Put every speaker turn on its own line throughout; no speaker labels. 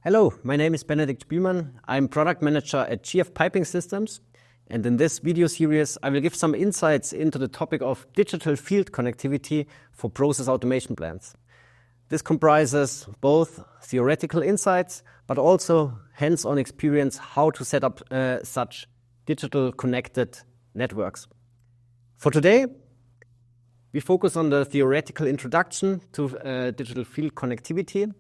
Hello, my name is Benedikt Spielmann. I'm product manager at GF Piping Systems, and in this video series I will give some insights into the topic of digital field connectivity for process automation plants. This comprises both theoretical insights but also hands-on experience how to set up such digital connected networks. For today, we focus on the theoretical introduction to digital field connectivity.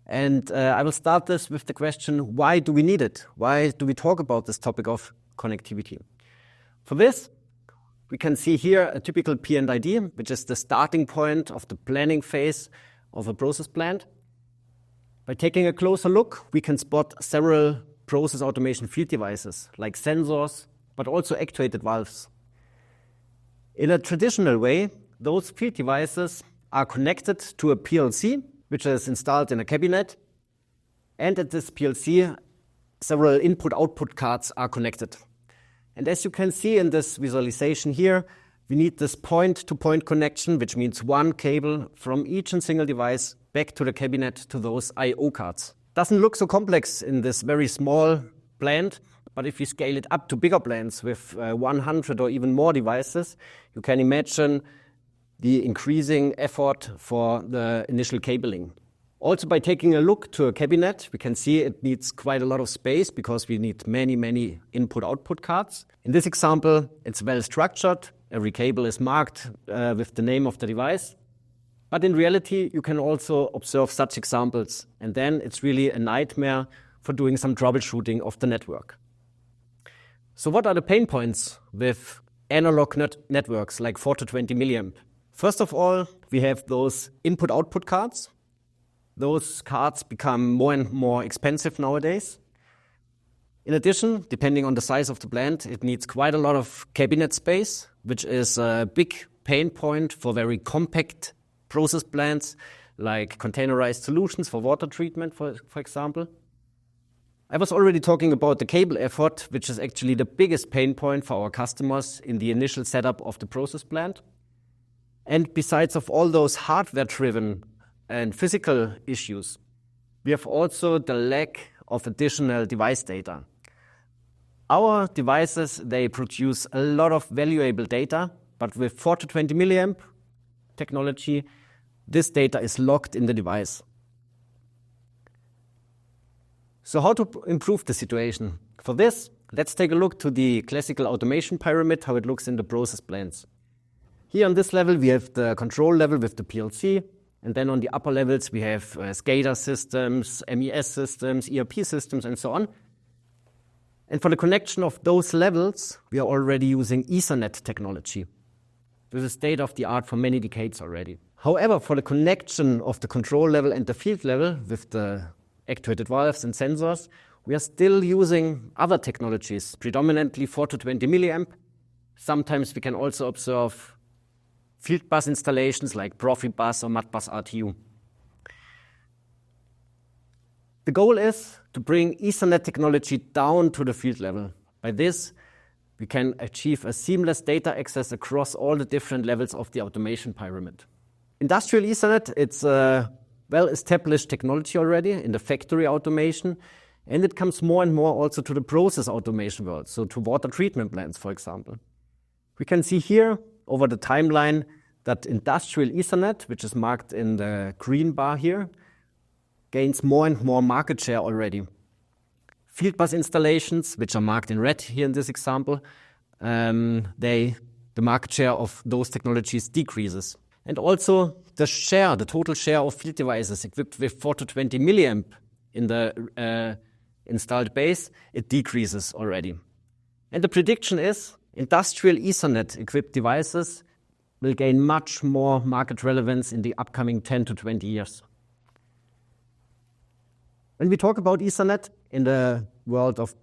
And I will start this with the question, why do we need it? Why do we talk about this topic of connectivity? For this, we can see here a typical P&ID, which is the starting point of the planning phase of a process plant. By taking a closer look, we can spot several process automation field devices, like sensors, but also actuated valves. In a traditional way, those field devices are connected to a PLC, which is installed in a cabinet, and at this PLC, several input-output cards are connected. And as you can see in this visualization here, we need this point-to-point connection, which means one cable from each and single device back to the cabinet to those I/O cards. Doesn't look so complex in this very small plant, but if you scale it up to bigger plants with 100 or even more devices, you can imagine the increasing effort for the initial cabling. Also, by taking a look to a cabinet, we can see it needs quite a lot of space because we need many input-output cards. In this example, it's well structured. Every cable is marked with the name of the device. But in reality, you can also observe such examples. And then it's really a nightmare for doing some troubleshooting of the network. So what are the pain points with analog networks like 4 to 20 milliamp? First of all, we have those input-output cards. Those cards become more and more expensive nowadays. In addition, depending on the size of the plant, it needs quite a lot of cabinet space, which is a big pain point for very compact process plants, like containerized solutions for water treatment, for example. I was already talking about the cable effort, which is actually the biggest pain point for our customers in the initial setup of the process plant. And besides of all those hardware-driven and physical issues, we have also the lack of additional device data. Our devices, they produce a lot of valuable data, but with 4 to 20 milliamp technology, this data is locked in the device. So how to improve the situation? For this, let's take a look to the classical automation pyramid, how it looks in the process plants. Here on this level, we have the control level with the PLC, and then on the upper levels, we have SCADA systems, MES systems, ERP systems, and so on. And for the connection of those levels, we are already using Ethernet technology. This is state of the art for many decades already. However, for the connection of the control level and the field level with the actuated valves and sensors, we are still using other technologies, predominantly 4 to 20 milliamp. Sometimes we can also observe field bus installations like PROFIBUS or Modbus RTU. The goal is to bring Ethernet technology down to the field level. By this, we can achieve a seamless data access across all the different levels of the automation pyramid. Industrial Ethernet, it's a well-established technology already in the factory automation, and it comes more and more also to the process automation world, so to water treatment plants, for example. We can see here over the timeline that industrial Ethernet, which is marked in the green bar here, gains more and more market share already. Field bus installations, which are marked in red here in this example, the market share of those technologies decreases. And also the total share of field devices equipped with 4 to 20 milliamp in the installed base, it decreases already. And the prediction is industrial Ethernet-equipped devices will gain much more market relevance in the upcoming 10 to 20 years. When we talk about Ethernet in the world of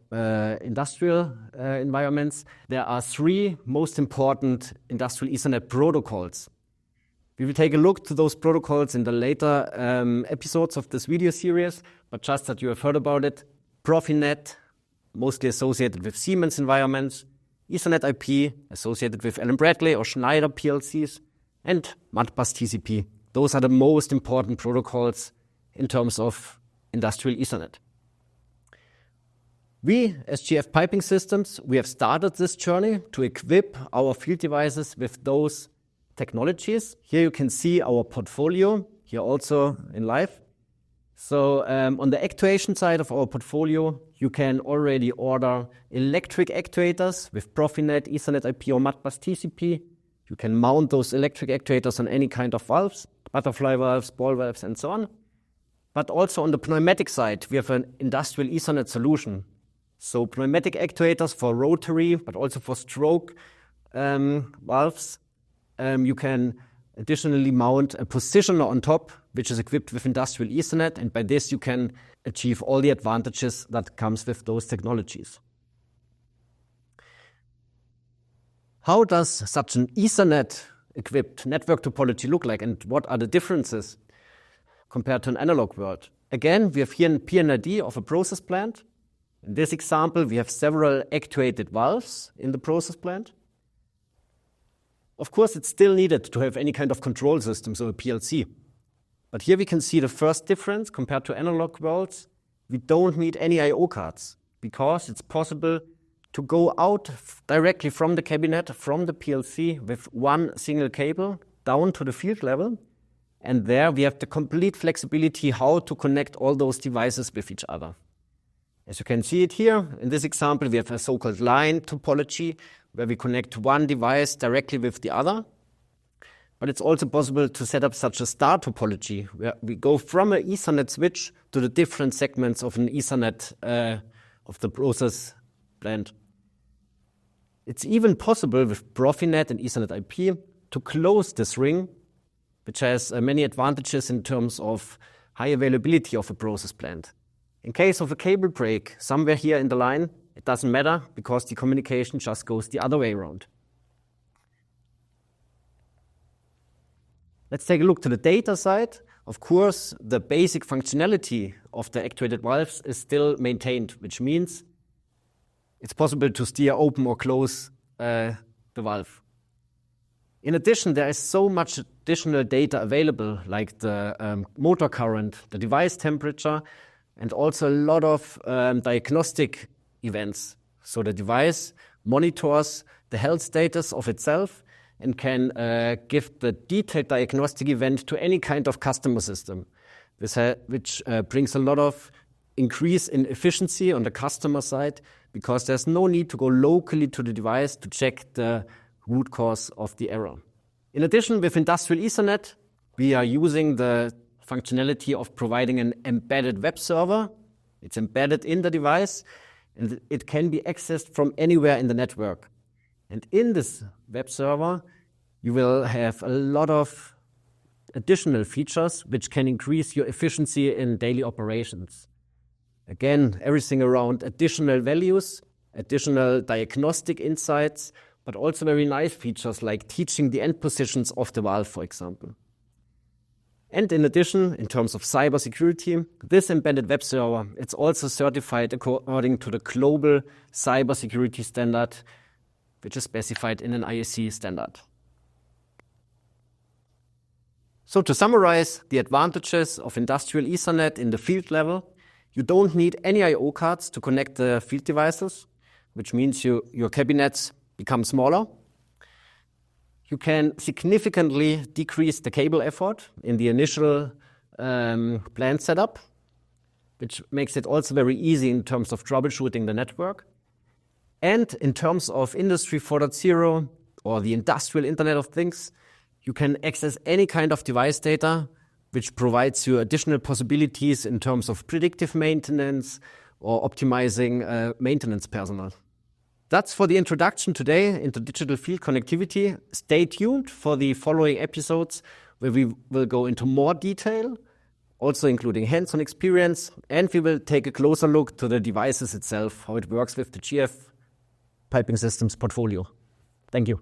industrial environments, there are 3 most important industrial Ethernet protocols. We will take a look to those protocols in the later episodes of this video series, but just that you have heard about it. PROFINET, mostly associated with Siemens environments, Ethernet IP, associated with Allen Bradley or Schneider PLCs, and Modbus TCP. Those are the most important protocols in terms of industrial Ethernet. We, as GF Piping Systems, we have started this journey to equip our field devices with those technologies. Here you can see our portfolio, here also in live. So on the actuation side of our portfolio, you can already order electric actuators with PROFINET, Ethernet IP or Modbus TCP. You can mount those electric actuators on any kind of valves, butterfly valves, ball valves, and so on. But also on the pneumatic side, we have an industrial Ethernet solution. So pneumatic actuators for rotary, but also for stroke valves. You can additionally mount a positioner on top, which is equipped with industrial Ethernet, and by this you can achieve all the advantages that comes with those technologies. How does such an Ethernet-equipped network topology look like, and what are the differences compared to an analog world? Again, we have here a PNID of a process plant. In this example, we have several actuated valves in the process plant. Of course, it's still needed to have any kind of control system, so a PLC. But here we can see the first difference compared to analog worlds. We don't need any I/O cards because it's possible to go out directly from the cabinet, from the PLC, with one single cable down to the field level. And there we have the complete flexibility how to connect all those devices with each other. As you can see it here, in this example, we have a so-called line topology where we connect one device directly with the other. But it's also possible to set up such a star topology where we go from an Ethernet switch to the different segments of an Ethernet of the process plant. It's even possible with PROFINET and Ethernet IP to close this ring, which has many advantages in terms of high availability of a process plant. In case of a cable break somewhere here in the line, it doesn't matter because the communication just goes the other way around. Let's take a look to the data side. Of course, the basic functionality of the actuated valves is still maintained, which means it's possible to steer open or close the valve. In addition, there is so much additional data available, like the motor current, the device temperature, and also a lot of diagnostic events. So the device monitors the health status of itself and can give the detailed diagnostic event to any kind of customer system, which brings a lot of increase in efficiency on the customer side because there's no need to go locally to the device to check the root cause of the error. In addition, with industrial Ethernet, we are using the functionality of providing an embedded web server. It's embedded in the device, and it can be accessed from anywhere in the network. And in this web server, you will have a lot of additional features which can increase your efficiency in daily operations. Again, everything around additional values, additional diagnostic insights, but also very nice features like teaching the end positions of the valve, for example. And in addition, in terms of cybersecurity, this embedded web server, it's also certified according to the global cybersecurity standard, which is specified in an IEC standard. So to summarize the advantages of industrial Ethernet in the field level, you don't need any I/O cards to connect the field devices, which means your cabinets become smaller. You can significantly decrease the cable effort in the initial plant setup, which makes it also very easy in terms of troubleshooting the network. And in terms of Industry 4.0 or the industrial Internet of Things, you can access any kind of device data, which provides you additional possibilities in terms of predictive maintenance or optimizing maintenance personnel. That's for the introduction today into digital field connectivity. Stay tuned for the following episodes where we will go into more detail, also including hands-on experience, and we will take a closer look to the devices itself, how it works with the GF Piping Systems portfolio. Thank you.